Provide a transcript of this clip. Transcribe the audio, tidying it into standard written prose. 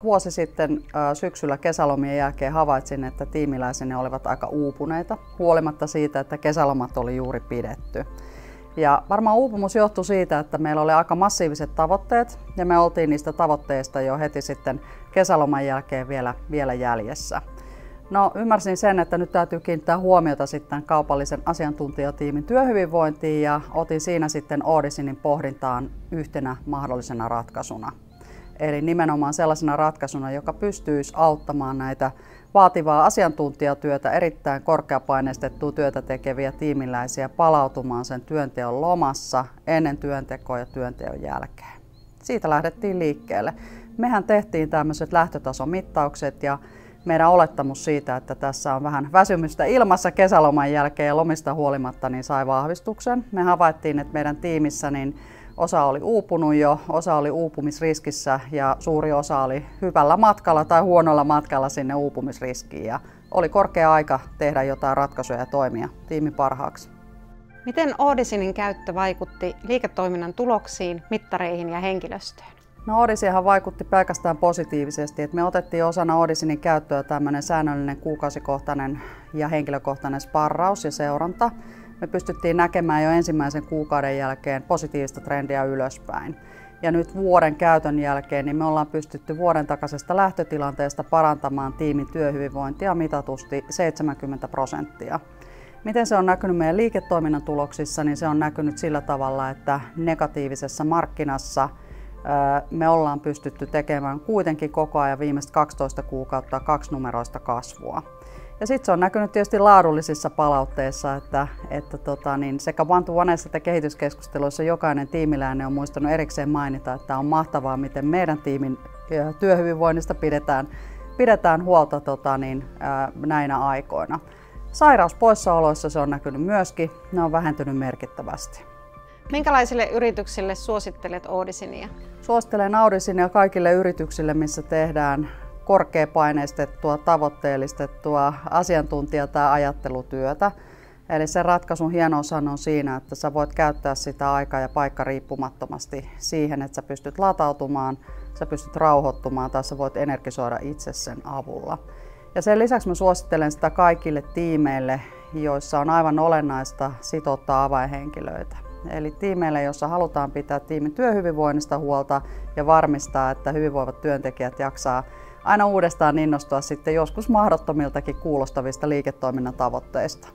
vuosi sitten syksyllä kesälomien jälkeen havaitsin, että tiimiläiseni olivat aika uupuneita, huolimatta siitä, että kesälomat oli juuri pidetty. Ja varmaan uupumus johtui siitä, että meillä oli aika massiiviset tavoitteet ja me oltiin niistä tavoitteista jo heti sitten kesäloman jälkeen vielä jäljessä. No, ymmärsin sen, että nyt täytyy kiinnittää huomiota sitten kaupallisen asiantuntijatiimin työhyvinvointiin ja otin siinä sitten Auditionin pohdintaan yhtenä mahdollisena ratkaisuna. Eli nimenomaan sellaisena ratkaisuna, joka pystyisi auttamaan näitä vaativaa asiantuntijatyötä, erittäin korkeapaineistettua työtä tekeviä tiimiläisiä palautumaan sen työnteon lomassa ennen työntekoa ja työnteon jälkeen. Siitä lähdettiin liikkeelle. Mehän tehtiin tämmöiset lähtötasomittaukset ja meidän olettamus siitä, että tässä on vähän väsymystä ilmassa kesäloman jälkeen ja lomista huolimatta, niin sai vahvistuksen. Me havaittiin, että meidän tiimissä niin osa oli uupunut jo, osa oli uupumisriskissä ja suuri osa oli hyvällä matkalla tai huonolla matkalla sinne uupumisriskiin. Ja oli korkea aika tehdä jotain ratkaisuja ja toimia tiimin parhaaksi. Miten Auditionin käyttö vaikutti liiketoiminnan tuloksiin, mittareihin ja henkilöstöön? No, Auditionhan vaikutti pelkästään positiivisesti. Että me otettiin osana Auditionin käyttöä tämmöinen säännöllinen kuukausikohtainen ja henkilökohtainen sparraus ja seuranta. Me pystyttiin näkemään jo ensimmäisen kuukauden jälkeen positiivista trendiä ylöspäin. Ja nyt vuoden käytön jälkeen niin me ollaan pystytty vuoden takaisesta lähtötilanteesta parantamaan tiimin työhyvinvointia mitatusti 70%. Miten se on näkynyt meidän liiketoiminnan tuloksissa, niin se on näkynyt sillä tavalla, että negatiivisessa markkinassa me ollaan pystytty tekemään kuitenkin koko ajan viimeiset 12 kuukautta kaksinumeroista kasvua. Ja sitten se on näkynyt tietysti laadullisissa palautteissa, että sekä one-to-oneissa että kehityskeskusteluissa jokainen tiimiläinen on muistanut erikseen mainita, että on mahtavaa, miten meidän tiimin työhyvinvoinnista pidetään huolta näinä aikoina. Sairauspoissaoloissa se on näkynyt myöskin, ne on vähentynyt merkittävästi. Minkälaisille yrityksille suosittelet Auditionia? Suosittelen Auditionia kaikille yrityksille, missä tehdään korkeapaineistettua, tavoitteellistettua asiantuntija- tai ajattelutyötä. Eli sen ratkaisun hienous on siinä, että sä voit käyttää sitä aika- ja paikka riippumattomasti siihen, että sä pystyt latautumaan, sä pystyt rauhoittumaan tai sä voit energisoida itse sen avulla. Ja sen lisäksi mä suosittelen sitä kaikille tiimeille, joissa on aivan olennaista sitouttaa avainhenkilöitä. Eli tiimeille, jossa halutaan pitää tiimin työhyvinvoinnista huolta ja varmistaa, että hyvinvoivat työntekijät jaksaa aina uudestaan innostua sitten joskus mahdottomiltakin kuulostavista liiketoiminnan tavoitteista.